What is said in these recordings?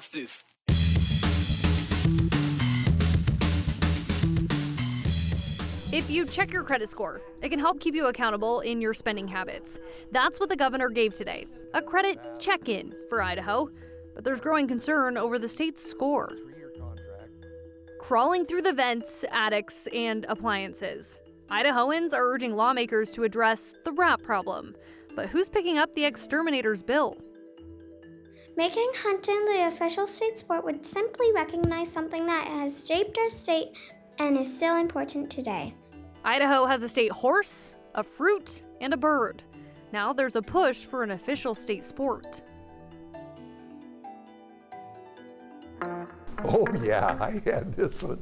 justice. If you check your credit score, it can help keep you accountable in your spending habits. That's what the governor gave today, a credit check-in for Idaho. But there's growing concern over the state's score. Crawling through the vents, attics, and appliances. Idahoans are urging lawmakers to address the rat problem. But who's picking up the exterminator's bill? Making hunting the official state sport would simply recognize something that has shaped our state and is still important today. Idaho has a state horse, a fruit, and a bird. Now there's a push for an official state sport. Oh yeah, I had this one.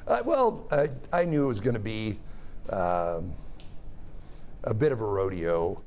I knew it was going to be a bit of a rodeo.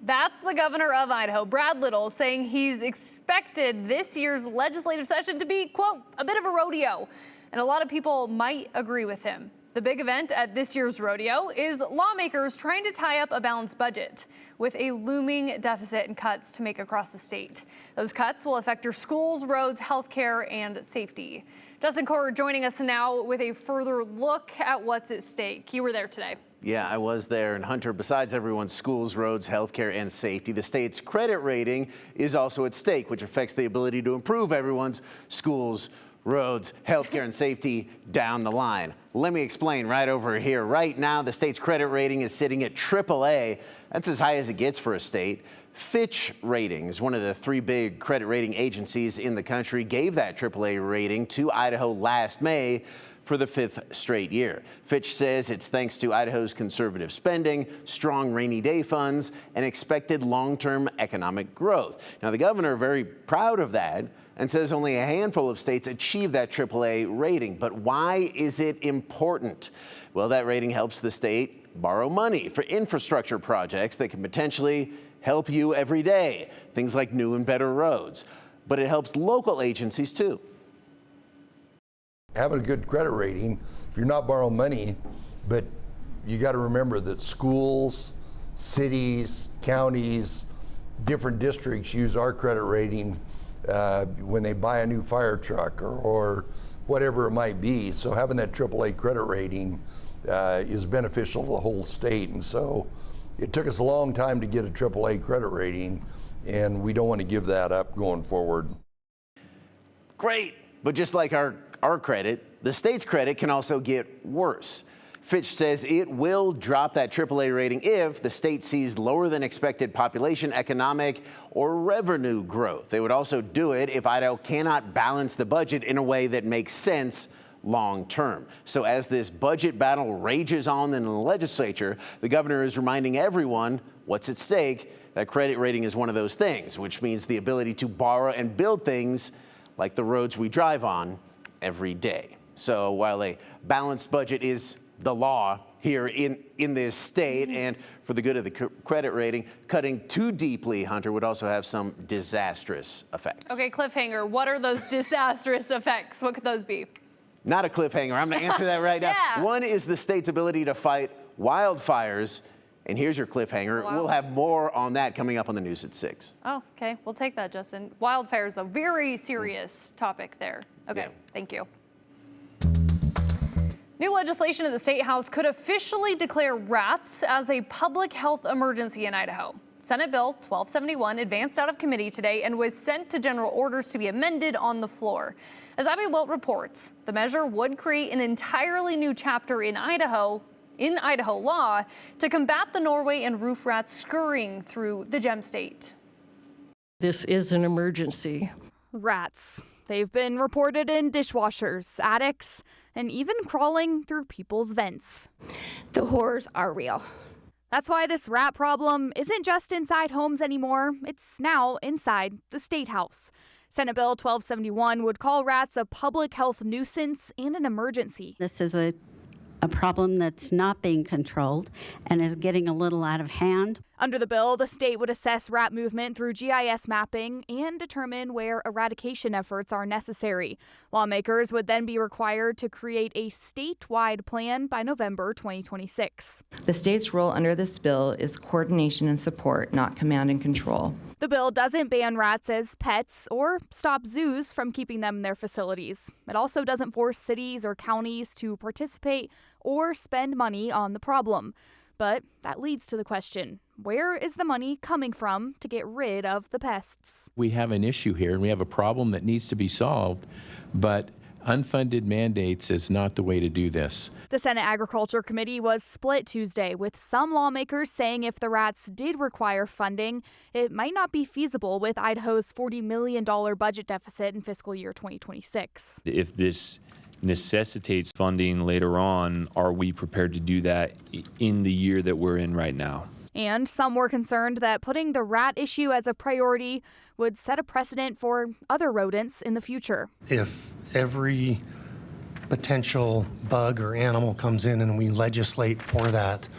That's the governor of Idaho, Brad Little, saying he's expected this year's legislative session to be, quote, a bit of a rodeo. And a lot of people might agree with him. The big event at this year's rodeo is lawmakers trying to tie up a balanced budget with a looming deficit and cuts to make across the state. Those cuts will affect your schools, roads, healthcare, and safety. Justin Corr joining us now with a further look at what's at stake. You were there today. Yeah, I was there. And Hunter, besides everyone's schools, roads, healthcare, and safety, the state's credit rating is also at stake, which affects the ability to improve everyone's schools, roads, healthcare, and safety down the line. Let me explain right over here. Right now, the state's credit rating is sitting at AAA. That's as high as it gets for a state. Fitch Ratings, one of the three big credit rating agencies in the country, gave that AAA rating to Idaho last May for the fifth straight year. Fitch says it's thanks to Idaho's conservative spending, strong rainy day funds, and expected long-term economic growth. Now, the governor very proud of that and says only a handful of states achieve that AAA rating. But why is it important? Well, that rating helps the state borrow money for infrastructure projects that can potentially help you every day, things like new and better roads. But it helps local agencies too. Having a good credit rating, if you're not borrowing money, but you got to remember that schools, cities, counties, different districts use our credit rating when they buy a new fire truck or whatever it might be. So having that AAA credit rating is beneficial to the whole state. And so it took us a long time to get a AAA credit rating, and we don't want to give that up going forward. Great, but just like our credit, the state's credit can also get worse. Fitch says it will drop that AAA rating if the state sees lower than expected population, economic, or revenue growth. They would also do it if Idaho cannot balance the budget in a way that makes sense long term. So as this budget battle rages on in the legislature, the governor is reminding everyone what's at stake. That credit rating is one of those things, which means the ability to borrow and build things like the roads we drive on every day. So while a balanced budget is the law here in this state, and for the good of the credit rating, cutting too deeply, Hunter, would also have some disastrous effects. Okay, cliffhanger. What are those disastrous effects? What could those be? Not a cliffhanger. I'm going to answer that right now. Yeah. One is the state's ability to fight wildfires. And here's your cliffhanger. Wow. We'll have more on that coming up on the news at 6. Oh, okay. We'll take that, Justin. Wildfires, a very serious topic there. Okay, Yeah. Thank you. New legislation in the State House could officially declare rats as a public health emergency in Idaho. Senate Bill 1271 advanced out of committee today and was sent to general orders to be amended on the floor. As Abby Wilt reports, the measure would create an entirely new chapter in Idaho law to combat the Norway and roof rats scurrying through the gem state. This is an emergency. Rats. They've been reported in dishwashers, attics, and even crawling through people's vents. The horrors are real. That's why this rat problem isn't just inside homes anymore. It's now inside the State House. Senate Bill 1271 would call rats a public health nuisance and an emergency. This is a problem that's not being controlled and is getting a little out of hand. Under the bill, the state would assess rat movement through GIS mapping and determine where eradication efforts are necessary. Lawmakers would then be required to create a statewide plan by November 2026. The state's role under this bill is coordination and support, not command and control. The bill doesn't ban rats as pets or stop zoos from keeping them in their facilities. It also doesn't force cities or counties to participate or spend money on the problem. But that leads to the question, where is the money coming from to get rid of the pests? We have an issue here and we have a problem that needs to be solved, but unfunded mandates is not the way to do this. The Senate Agriculture Committee was split Tuesday, with some lawmakers saying if the rats did require funding, it might not be feasible with Idaho's $40 million budget deficit in fiscal year 2026. If this necessitates funding later on, are we prepared to do that in the year that we're in right now? And some were concerned that putting the rat issue as a priority would set a precedent for other rodents in the future. If every potential bug or animal comes in and we legislate for that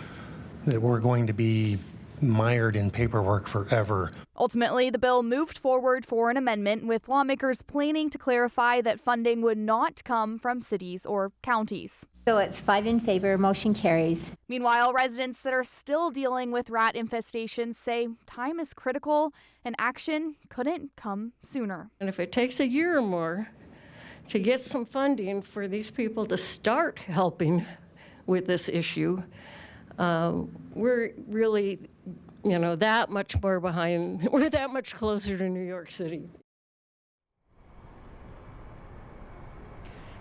we're going to be mired in paperwork forever. Ultimately, the bill moved forward for an amendment, with lawmakers planning to clarify that funding would not come from cities or counties. So it's 5 in favor, motion carries. Meanwhile, residents that are still dealing with rat infestations say time is critical and action couldn't come sooner. And if it takes a year or more to get some funding for these people to start helping with this issue, we're really, that much more behind. We're that much closer to New York City.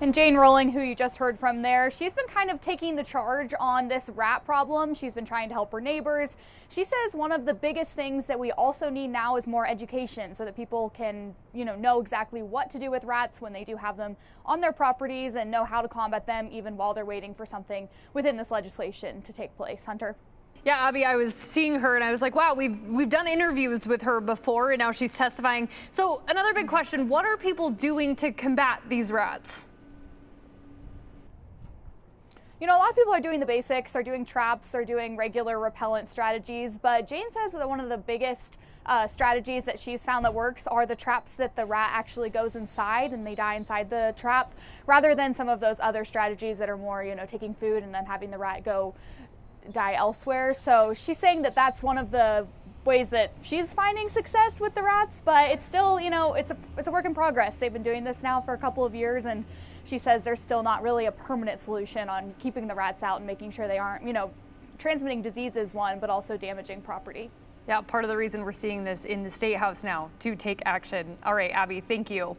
And Jane Rowling, who you just heard from there, she's been kind of taking the charge on this rat problem. She's been trying to help her neighbors. She says one of the biggest things that we also need now is more education so that people can, know exactly what to do with rats when they do have them on their properties and know how to combat them even while they're waiting for something within this legislation to take place. Hunter? Yeah, Abby, I was seeing her and I was like, wow, we've done interviews with her before and now she's testifying. So another big question, what are people doing to combat these rats? A lot of people are doing the basics. They're doing traps, they're doing regular repellent strategies, but Jane says that one of the biggest strategies that she's found that works are the traps that the rat actually goes inside and they die inside the trap, rather than some of those other strategies that are more, taking food and then having the rat go die elsewhere. So she's saying that that's one of the ways that she's finding success with the rats, but it's still, it's a work in progress. They've been doing this now for a couple of years, and she says there's still not really a permanent solution on keeping the rats out and making sure they aren't, transmitting diseases, one, but also damaging property. Yeah, part of the reason we're seeing this in the State House now, to take action. All right, Abby, thank you.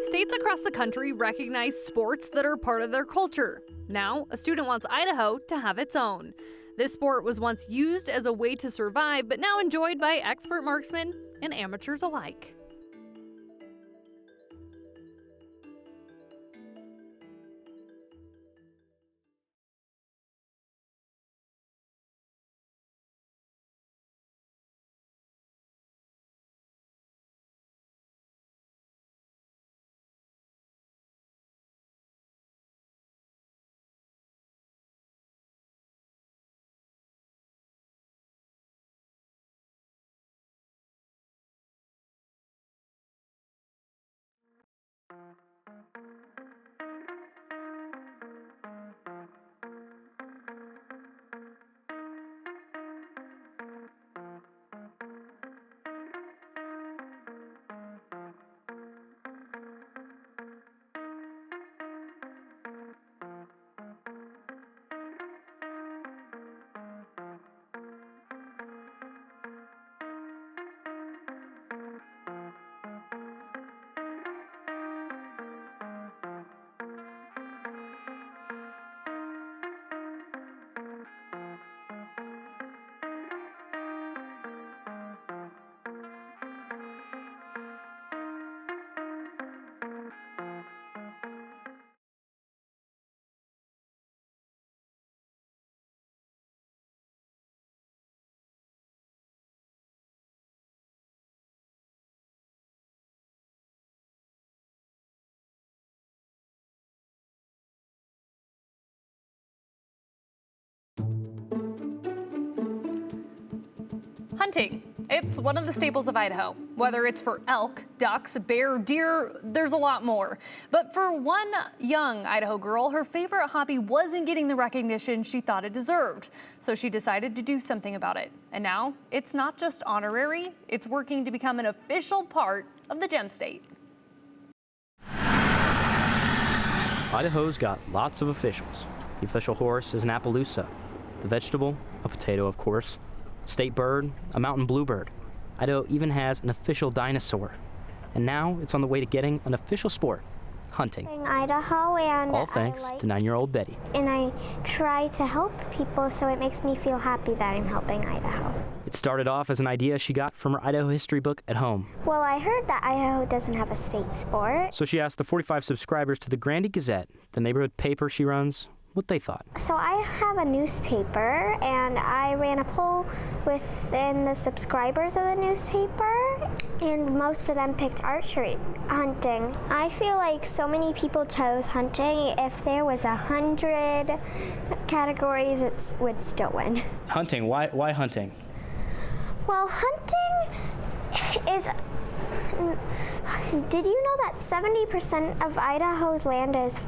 States across the country recognize sports that are part of their culture. Now, a student wants Idaho to have its own. This sport was once used as a way to survive, but now enjoyed by expert marksmen and amateurs alike. Hunting. It's one of the staples of Idaho. Whether it's for elk, ducks, bear, deer, there's a lot more. But for one young Idaho girl, her favorite hobby wasn't getting the recognition she thought it deserved. So she decided to do something about it. And now it's not just honorary, it's working to become an official part of the Gem State. Idaho's got lots of officials. The official horse is an Appaloosa. The vegetable, a potato, of course. State bird, a mountain bluebird. Idaho even has an official dinosaur. And now it's on the way to getting an official sport, hunting. Idaho, and all thanks to 9-year-old Betty. And I try to help people, so it makes me feel happy that I'm helping Idaho. It started off as an idea she got from her Idaho history book at home. Well, I heard that Idaho doesn't have a state sport. So she asked the 45 subscribers to the Grandy Gazette, the neighborhood paper she runs, what they thought. So I have a newspaper, and I ran a poll within the subscribers of the newspaper, and most of them picked archery hunting. I feel like so many people chose hunting. If there was 100 categories, it would still win. Hunting, why hunting? Well, hunting is... Did you know that 70% of Idaho's land is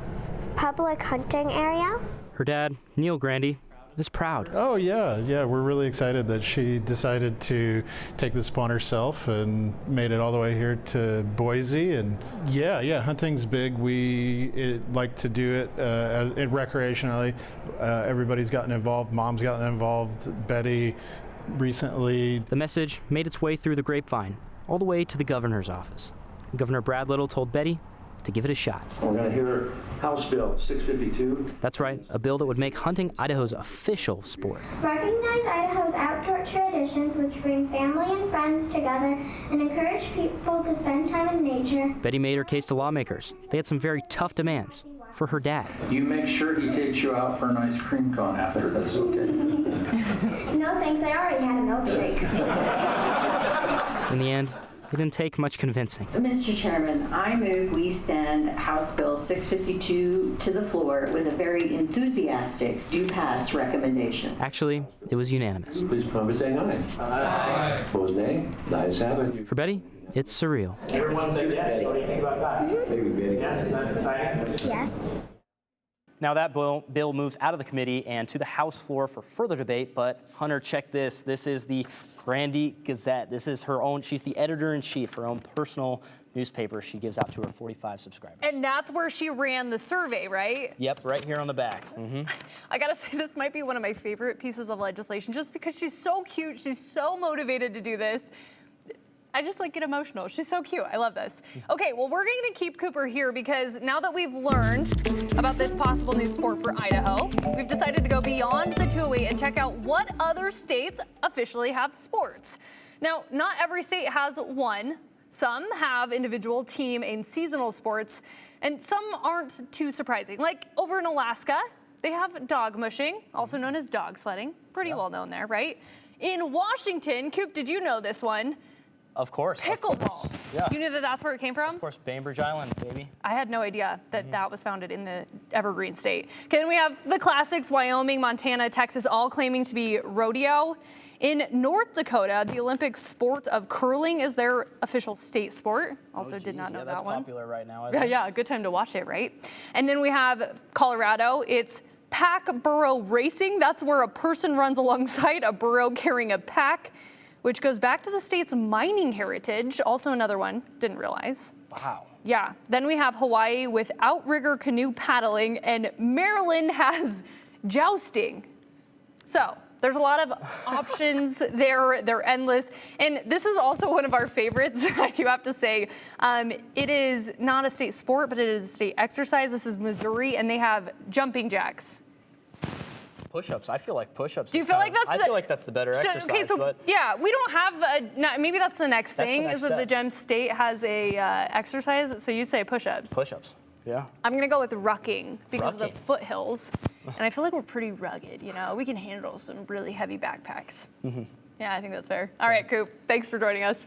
public hunting area? Her dad, Neil Grandy, is proud. Oh yeah, we're really excited that she decided to take this upon herself and made it all the way here to Boise. And yeah, hunting's big. We like to do it recreationally. Everybody's gotten involved. Mom's gotten involved. Betty recently. The message made its way through the grapevine, all the way to the governor's office. Governor Brad Little told Betty to give it a shot. We're going to hear House Bill 652. That's right, a bill that would make hunting Idaho's official sport. Recognize Idaho's outdoor traditions, which bring family and friends together and encourage people to spend time in nature. Betty made her case to lawmakers. They had some very tough demands for her dad. You make sure he takes you out for an ice cream cone after this, okay? No thanks, I already had a milkshake. In the end, it didn't take much convincing. Mr. Chairman, I move we send House Bill 652 to the floor with a very enthusiastic do-pass recommendation. Actually, it was unanimous. Please prompt by saying aye. Aye. Opposed, nay. The ayes have it. For Betty, it's surreal. Everyone said yes. What do you think about that? Yes, is that exciting? Yes. Now that bill moves out of the committee and to the House floor for further debate, but Hunter, check this. This is the Grandy Gazette. This is her own, she's the editor-in-chief, her own personal newspaper she gives out to her 45 subscribers. And that's where she ran the survey, right? Yep, right here on the back. I gotta say, this might be one of my favorite pieces of legislation just because she's so cute, she's so motivated to do this. I just get emotional. She's so cute. I love this. Okay, well, we're going to keep Cooper here because now that we've learned about this possible new sport for Idaho, we've decided to go beyond the 208 and check out what other states officially have sports. Now, not every state has one. Some have individual, team, and seasonal sports, and some aren't too surprising. Like over in Alaska, they have dog mushing, also known as dog sledding. Pretty well known there, right? In Washington, Coop, did you know this one? Of course. Pickleball. Yeah. You knew that that's where it came from? Of course, Bainbridge Island, baby. I had no idea that that was founded in the Evergreen State. Okay, then we have the classics, Wyoming, Montana, Texas, all claiming to be rodeo. In North Dakota, the Olympic sport of curling is their official state sport. Also did not know that one. That's popular right now, isn't it? Yeah, good time to watch it, right? And then we have Colorado. It's pack burro racing. That's where a person runs alongside a burro carrying a pack, which goes back to the state's mining heritage. Also another one, didn't realize. Wow. Yeah, then we have Hawaii with outrigger canoe paddling, and Maryland has jousting. So there's a lot of options there. They're endless. And this is also one of our favorites, I do have to say. It is not a state sport, but it is a state exercise. This is Missouri, and they have jumping jacks. Push-ups. I feel like push-ups. Do you feel like that's I feel like that's the better exercise. Okay, so but yeah, we don't have maybe that's the next thing. the next is that the step. Gem State has a exercise. So you say push-ups. Push-ups. Yeah. I'm gonna go with rucking because of Rucking. the foothills, and I feel like we're pretty rugged. You know, we can handle some really heavy backpacks. Yeah, I think that's fair. All right, Coop. Thanks for joining us.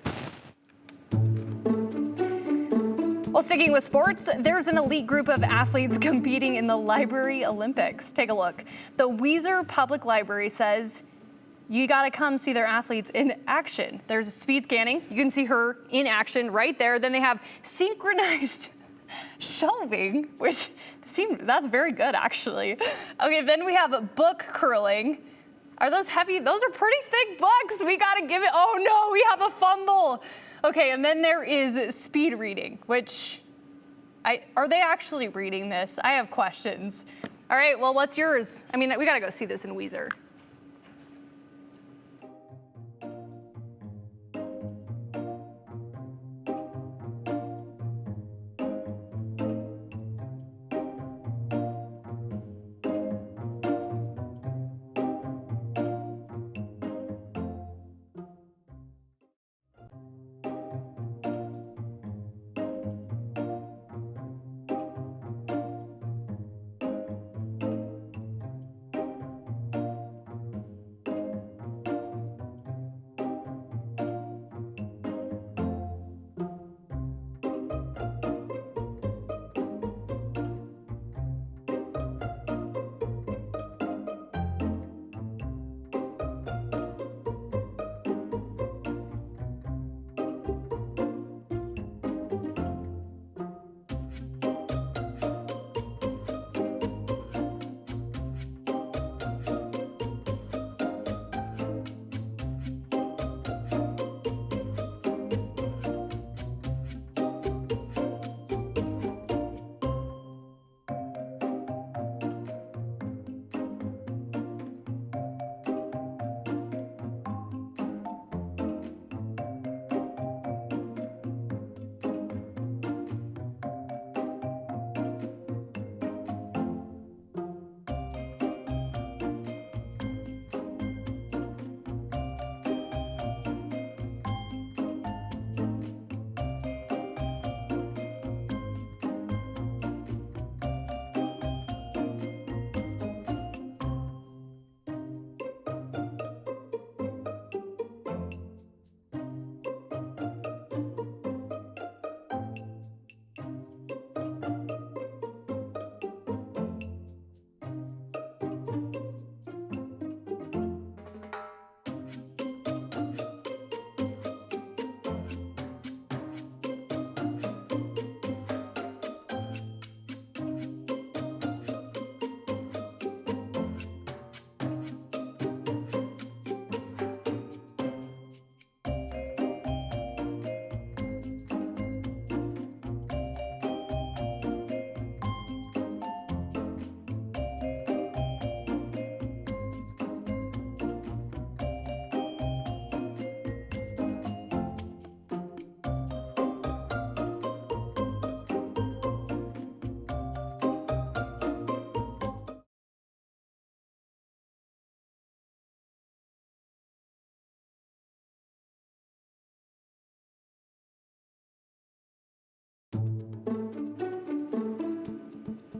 Well, sticking with sports, there's an elite group of athletes competing in the Library Olympics. Take a look. The Weiser Public Library says you got to come see their athletes in action. There's speed scanning. You can see her in action right there. Then they have synchronized shelving, which that's very good, actually. Okay, then we have book curling. Are those heavy? Those are pretty thick books. We got to give it. Oh no, we have a fumble. Okay, and then there is speed reading, which are they actually reading this? I have questions. All right, well, what's yours? I mean, we got to go see this in Weezer.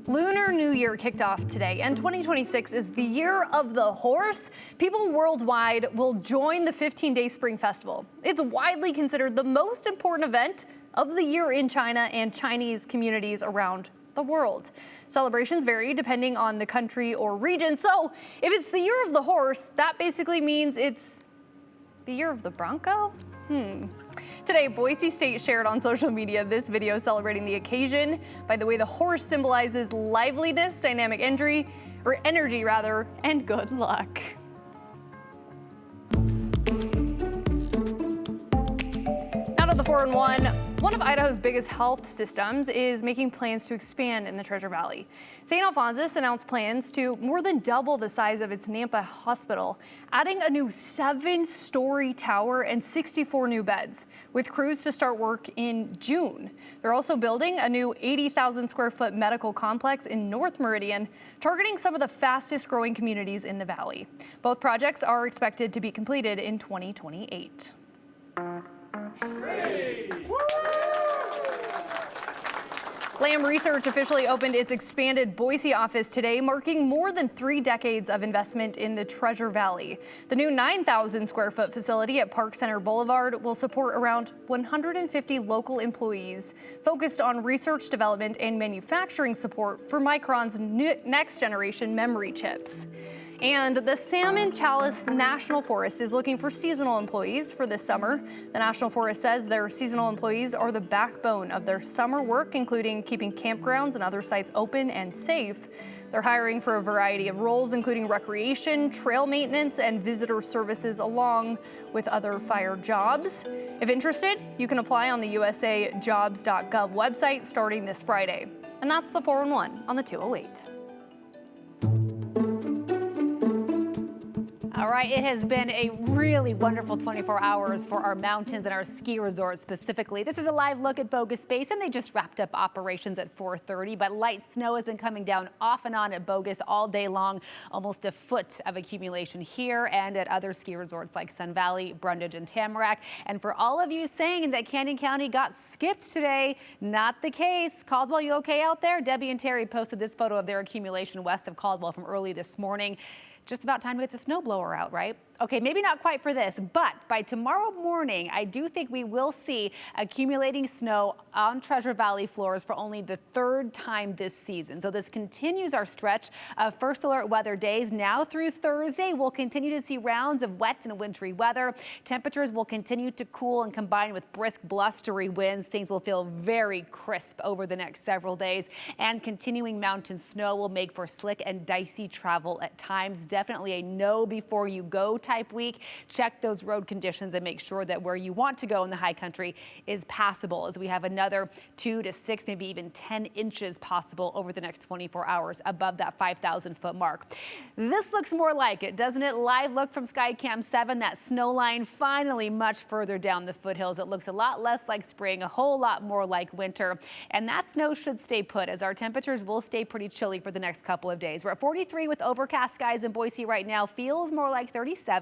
Lunar New Year kicked off today, and 2026 is the year of the horse. People worldwide will join the 15-day Spring Festival. It's widely considered the most important event of the year in China and Chinese communities around the world. Celebrations vary depending on the country or region. So if it's the year of the horse, that basically means it's the year of the Bronco? Today, Boise State shared on social media this video celebrating the occasion. By the way, the horse symbolizes liveliness, dynamic energy, and good luck. Now to the 4-in-1. One of Idaho's biggest health systems is making plans to expand in the Treasure Valley. St. Alphonsus announced plans to more than double the size of its Nampa hospital, adding a new 7-story tower and 64 new beds, with crews to start work in June. They're also building a new 80,000 square foot medical complex in North Meridian, targeting some of the fastest growing communities in the valley. Both projects are expected to be completed in 2028. Lamb Research officially opened its expanded Boise office today, marking more than 3 decades of investment in the Treasure Valley. The new 9,000 square foot facility at Park Center Boulevard will support around 150 local employees focused on research, development, and manufacturing support for Micron's next generation memory chips. And the Salmon Chalice National Forest is looking for seasonal employees for this summer. The National Forest says their seasonal employees are the backbone of their summer work, including keeping campgrounds and other sites open and safe. They're hiring for a variety of roles, including recreation, trail maintenance, and visitor services, along with other fire jobs. If interested, you can apply on the usajobs.gov website starting this Friday. And that's the 411 on the 208. All right, it has been a really wonderful 24 hours for our mountains and our ski resorts specifically. This is a live look at Bogus Basin. They just wrapped up operations at 4:30, but light snow has been coming down off and on at Bogus all day long. Almost a foot of accumulation here and at other ski resorts like Sun Valley, Brundage, and Tamarack. And for all of you saying that Canyon County got skipped today, not the case. Caldwell, you okay out there? Debbie and Terry posted this photo of their accumulation west of Caldwell from early this morning. Just about time to get the snowblower out, right? Okay, maybe not quite for this, but by tomorrow morning, I do think we will see accumulating snow on Treasure Valley floors for only the third time this season. So this continues our stretch of first alert weather days. Now through Thursday, we'll continue to see rounds of wet and wintry weather. Temperatures will continue to cool and combine with brisk blustery winds. Things will feel very crisp over the next several days, and continuing mountain snow will make for slick and dicey travel at times. Definitely a no before you go type week. Check those road conditions and make sure that where you want to go in the high country is passable, as we have another 2 to 6, maybe even 10 inches possible over the next 24 hours above that 5,000-foot mark. This looks more like it, doesn't it? Live look from Skycam 7, that snow line finally much further down the foothills. It looks a lot less like spring, a whole lot more like winter. And that snow should stay put, as our temperatures will stay pretty chilly for the next couple of days. We're at 43 with overcast skies in Boise right now. Feels more like 37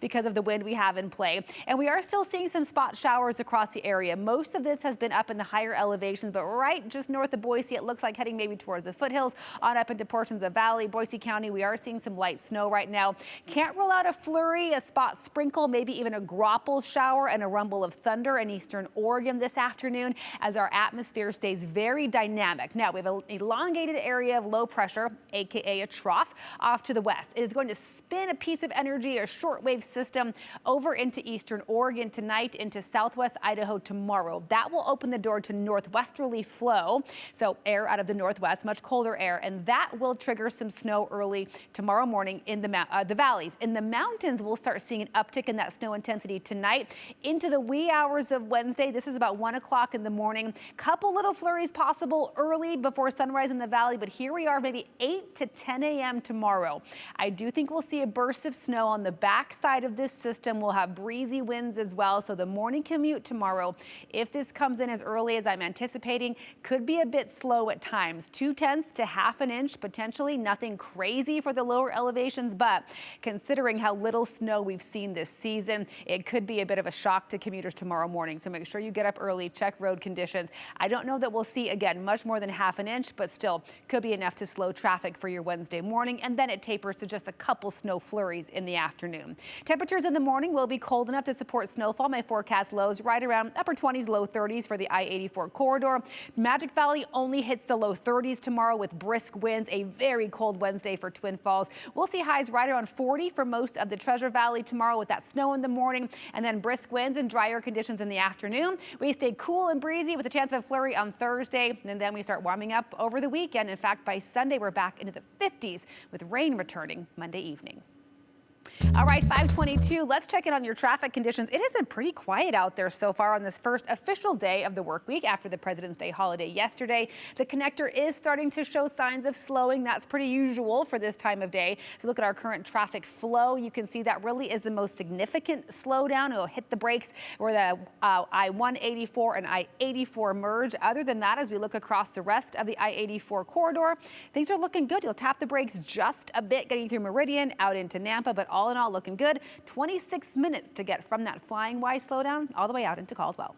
because of the wind we have in play. And we are still seeing some spot showers across the area. Most of this has been up in the higher elevations, but right just north of Boise, it looks like heading maybe towards the foothills on up into portions of Valley, Boise County. We are seeing some light snow right now. Can't rule out a flurry, a spot sprinkle, maybe even a grapple shower and a rumble of thunder in eastern Oregon this afternoon, as our atmosphere stays very dynamic. Now we have an elongated area of low pressure, aka a trough, off to the west. It is going to spin a piece of energy, a shortwave system, over into eastern Oregon tonight, into southwest Idaho tomorrow. That will open the door to northwesterly flow, so air out of the northwest, much colder air, and that will trigger some snow early tomorrow morning in the valleys. In the mountains, we'll start seeing an uptick in that snow intensity tonight into the wee hours of Wednesday. This is about 1 o'clock in the morning. Couple little flurries possible early before sunrise in the valley, but here we are, maybe 8 to 10 a.m. tomorrow. I do think we'll see a burst of snow on the back side of this system. We'll have breezy winds as well, so the morning commute tomorrow, if this comes in as early as I'm anticipating, could be a bit slow at times. 0.2 to half an inch, potentially. Nothing crazy for the lower elevations, but considering how little snow we've seen this season, it could be a bit of a shock to commuters tomorrow morning. So make sure you get up early, check road conditions. I don't know that we'll see, again, much more than half an inch, but still could be enough to slow traffic for your Wednesday morning, and then it tapers to just a couple snow flurries in the afternoon. Temperatures in the morning will be cold enough to support snowfall. My forecast lows right around upper 20s, low 30s for the I-84 corridor. Magic Valley only hits the low 30s tomorrow with brisk winds. A very cold Wednesday for Twin Falls. We'll see highs right around 40 for most of the Treasure Valley tomorrow with that snow in the morning, and then brisk winds and drier conditions in the afternoon. We stay cool and breezy with a chance of a flurry on Thursday, and then we start warming up over the weekend. In fact, by Sunday, we're back into the 50s with rain returning Monday evening. All right, 522, let's check in on your traffic conditions. It has been pretty quiet out there so far on this first official day of the work week after the President's Day holiday yesterday. The connector is starting to show signs of slowing. That's pretty usual for this time of day. So look at our current traffic flow. You can see that really is the most significant slowdown. It'll hit the brakes where the I-184 and I-84 merge. Other than that, as we look across the rest of the I-84 corridor, things are looking good. You'll tap the brakes just a bit getting through Meridian out into Nampa, but all in all, looking good. 26 minutes to get from that flying Y slowdown all the way out into Caldwell.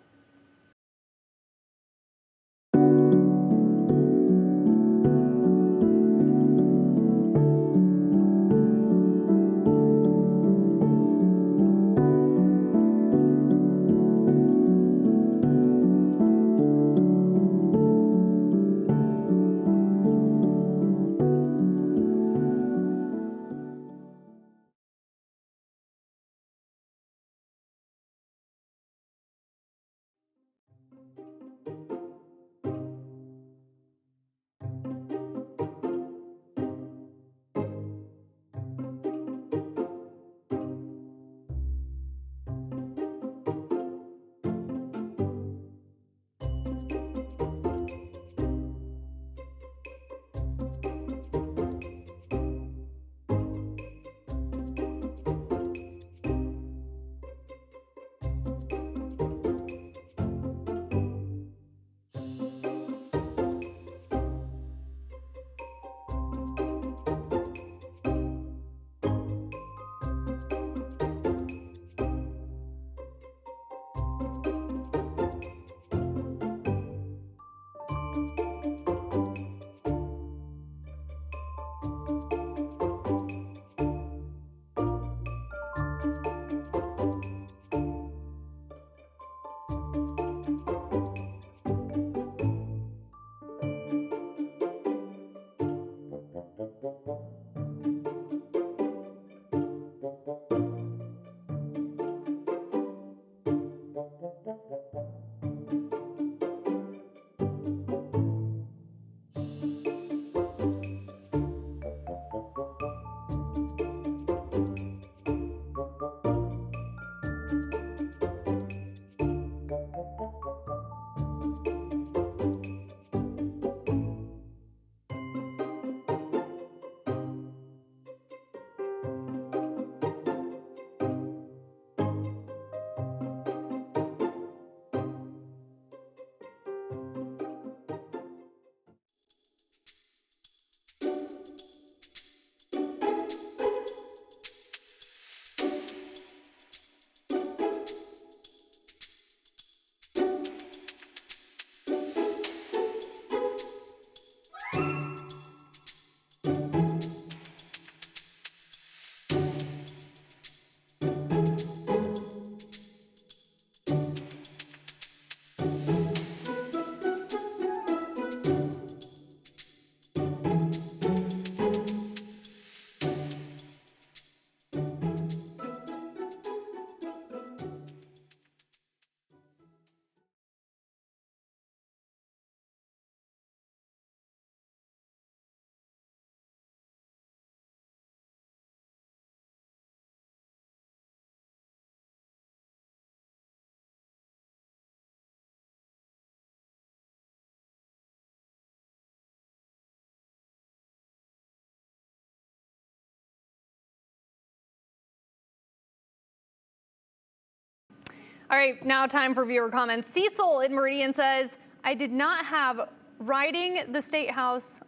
All right, now time for viewer comments. Cecil in Meridian says, I did not have ridding the state house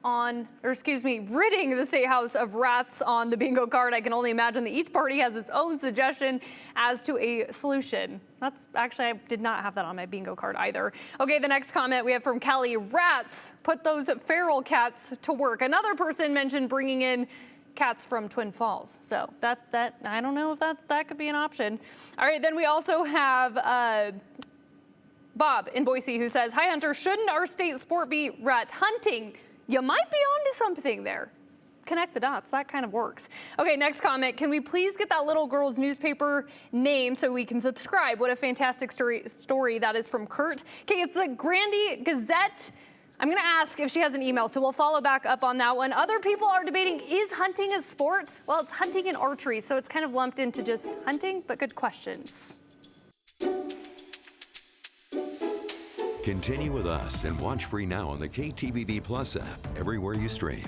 of rats on the bingo card. I can only imagine that each party has its own suggestion as to a solution. That's actually, I did not have that on my bingo card either. Okay, the next comment we have from Kelly. Rats, put those feral cats to work. Another person mentioned bringing in cats from Twin Falls. So that I don't know if that could be an option. All right, then we also have Bob in Boise who says, hi Hunter, shouldn't our state sport be rat hunting? You might be onto something there. Connect the dots, that kind of works. Okay, next comment. Can we please get that little girl's newspaper name so we can subscribe? What a fantastic story that is from Kurt. Okay, it's the Grandy Gazette. I'm gonna ask if she has an email, so we'll follow back up on that one. Other people are debating, is hunting a sport? Well, it's hunting and archery, so it's kind of lumped into just hunting, but good questions. Continue with us and watch free now on the KTVB Plus app everywhere you stream.